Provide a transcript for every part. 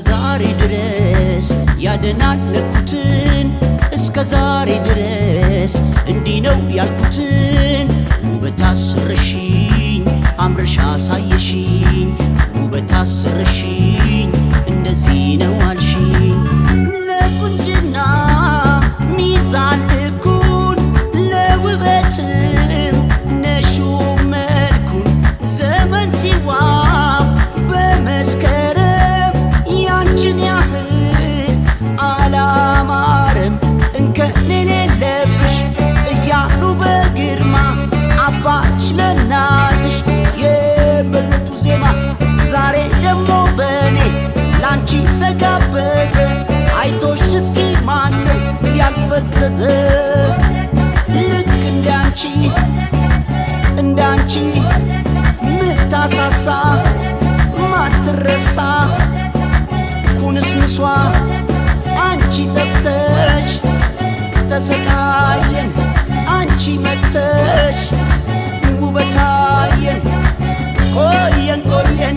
ዛሬ ድረስ ያደናነኩትን እስከ ዛሬ ድረስ እንዲህ ነው ያልኩትን ውበት አስረሽኝ አምረሽ አሳየሽኝ ውበት አስረሽኝ እንደዚህ ነው አልሽኝ ለቁንጅና ሚዛን ልኩን ለውበትም ነሽው መልኩን ዘመን ሲዋብ በመስከረም ያንቺን ያህል አላማረም እንከን የሌለብሽ እያሉ በግርማ አባትሽ ለእናትሽ የበሉት ዜማ ዛሬ ደግሞ በኔ ላንቺ ተጋበዘ አይቶሽ እስኪ ማነው ያልፈዘዘ ልክ እንዳንቺ ምታሳሳ ማትረሳ ኩንስንሷ አንቺ ጠፍተሽ ተሰቃየን አንቺ መተሽ ውበታየን ቆየን ካየን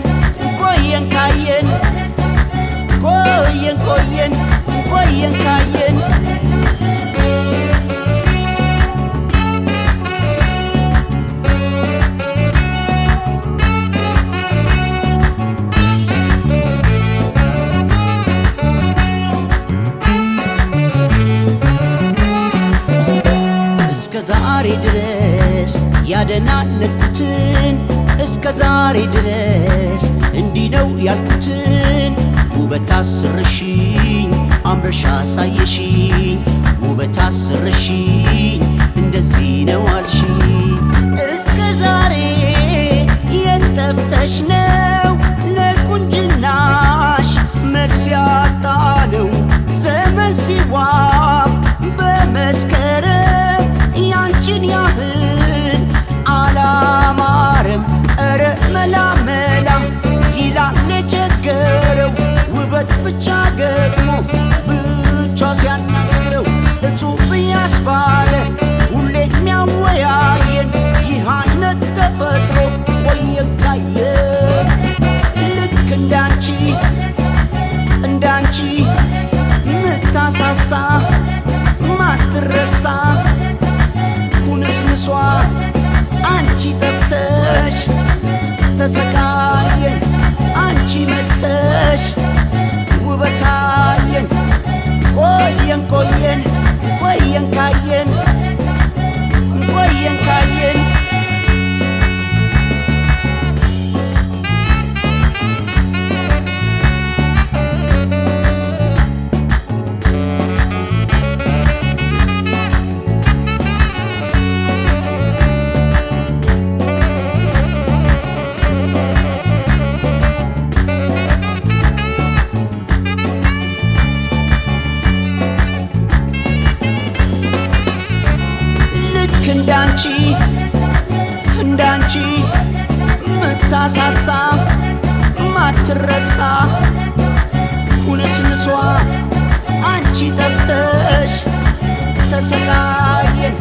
ቆየን ካየን እስከ ዛሬ ድረስ ያደናነኩትን እስከ ዛሬ ድረስ እንዲህ ነው ያልኩትን ውበት አስረሽኝ አምረሽ አሳየሽኝ ውበት አስረሽኝ እንደዚህ ነው አልሽኝ እስከ ዛሬ የት ጠፍተሽ ነው ለቁንጅናሽ መልስ ያጣነው ዘመን ሲዋብ በመስከረም ያንቺን ያህል አላማረም እረ መላ ይላል የቸገረው ውበት ብቻ ገጥሞ ብቻ ሲያናግረው እጹብ ያስባለ ሁሌ የሚያወያየን ይህ አይነት ተፈጥሮ ቆየን ካየን ልክ እንዳንቺ ምታሳሳ ማትረሳ ኩንስንሷ አንቺ ጠፍተሽ ተሰቃየን አንቺ መተሽ ውበታየን ቆየን ካየን እንዳንቺ ምታሳሳ ማትረሳ ኩንስንሷ አንቺ ጠፍተሽ ተሰቃየን